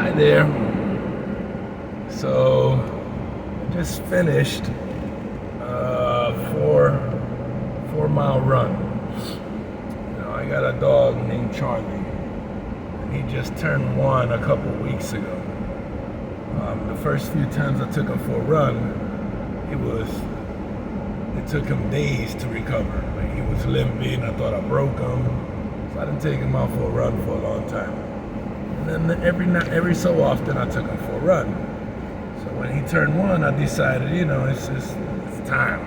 Hi there. So, I just finished a four-mile run. I got a dog named Charlie, and he just turned one a couple weeks ago. The first few times I took him for a run, it took him days to recover. Like, he was limping. I thought I broke him, so I didn't take him out for a run for a long time. And then every so often I took him for a run. So when he turned one, I decided, it's time.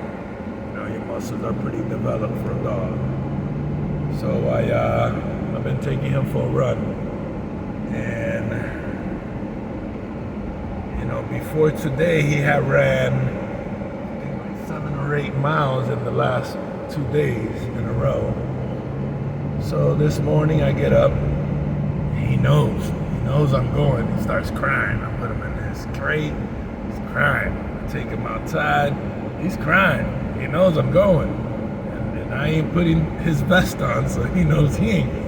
Your muscles are pretty developed for a dog. So I've been taking him for a run. And before today, he had ran, I think, like 7 or 8 miles in the last 2 days in a row. So this morning I get up. He knows I'm going. He starts crying. I put him in his crate. He's crying. I take him outside. He's crying. He knows I'm going. And I ain't putting his vest on, so he knows he ain't going.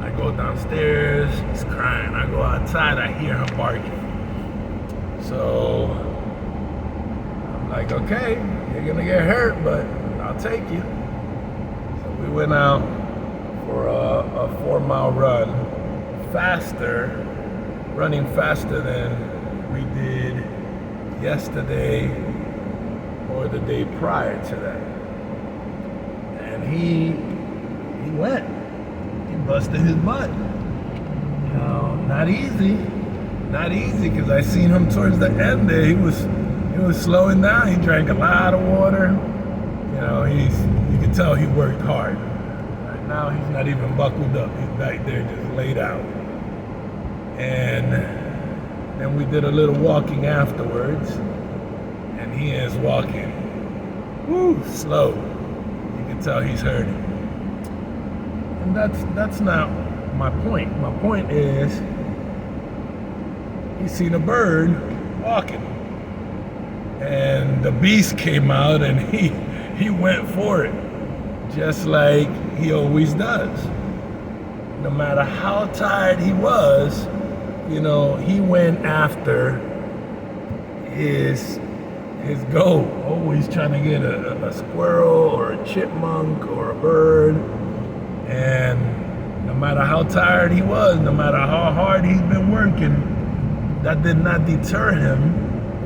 I go downstairs. He's crying. I go outside. I hear him barking. So I'm like, okay, you're going to get hurt, but I'll take you. So we went out for a 4-mile run, running faster than we did yesterday or the day prior to that. And he went. He busted his butt. Not easy because I seen him towards the end there. He was slowing down. He drank a lot of water. You could tell he worked hard. Now he's not even buckled up. He's back there just laid out. And then we did a little walking afterwards, and he is walking slow. You can tell he's hurting. And that's not my point. My point is he's seen a bird walking, and the beast came out and he went for it, just like he always does. No matter how tired he was, he went after his goal, always trying to get a squirrel or a chipmunk or a bird. And no matter how tired he was, no matter how hard he's been working, that did not deter him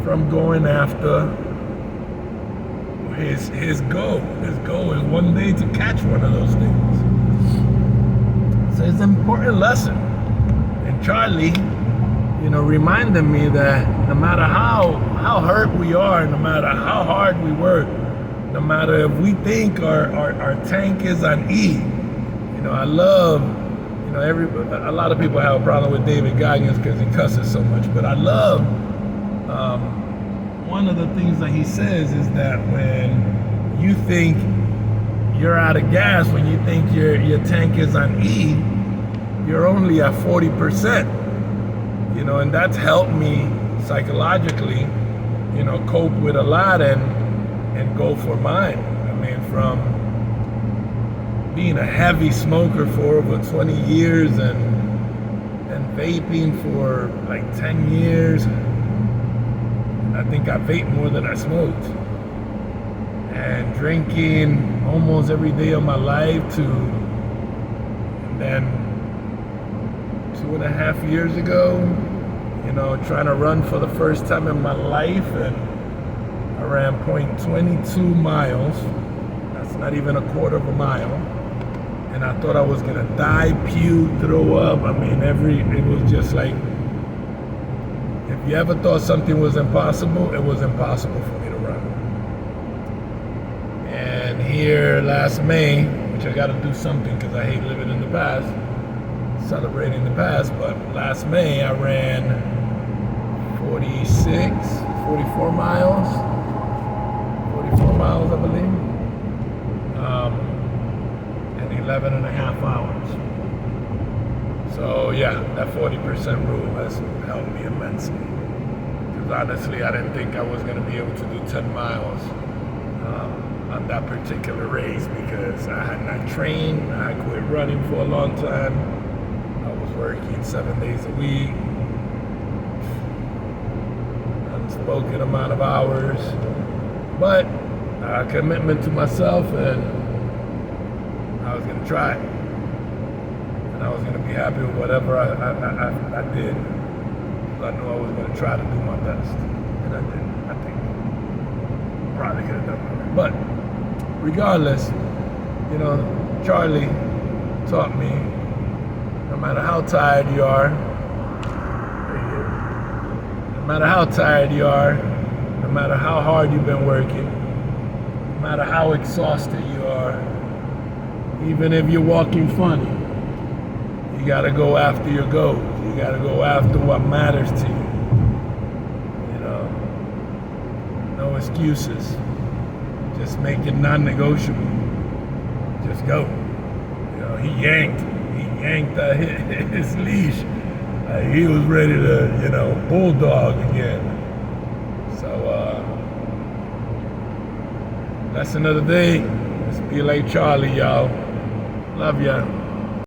from going after his goal. His goal is one day to catch one of those things. So it's an important lesson. And Charlie, reminded me that no matter how hurt we are, no matter how hard we work, no matter if we think our tank is on E, I love, a lot of people have a problem with David Goggins because he cusses so much, but I love, one of the things that he says is that when you think you're out of gas, when you think your tank is on E, you're only at 40%. And that's helped me psychologically, cope with a lot and go for mine. I mean, from being a heavy smoker for over 20 years and vaping for like 10 years. I think I vape more than I smoked. And drinking almost every day of my life and then 2.5 years ago, trying to run for the first time in my life, and I ran 0.22 miles. That's not even a quarter of a mile. And I thought I was gonna die, puke, throw up. I mean, it was just like, if you ever thought something was impossible, it was impossible for me to run. And here last May, which I gotta do something because I hate living in the past, celebrating the past, but last May I ran 44 miles, I believe, in 11 and a half hours. So yeah, that 40% rule has helped me immensely. Because honestly, I didn't think I was going to be able to do 10 miles on that particular race because I had not trained. I had quit running for a long time. I was working 7 days a week, unspoken amount of hours, but a commitment to myself, and I was gonna try it. And I was gonna be happy with whatever I did. I knew I was gonna try to do my best. And I did. I think probably could have done better. But regardless, you know, Charlie taught me no matter how tired you are, no matter how tired you are, no matter how hard you've been working, no matter how exhausted you are, even if you're walking funny, you gotta go after your goals. You gotta go after what matters to you. You know, no excuses. Just make it non-negotiable. Just go. You know, he yanked his leash. He was ready to, you know, bulldog again. So, lesson of the day, just be like Charlie, y'all. Love ya.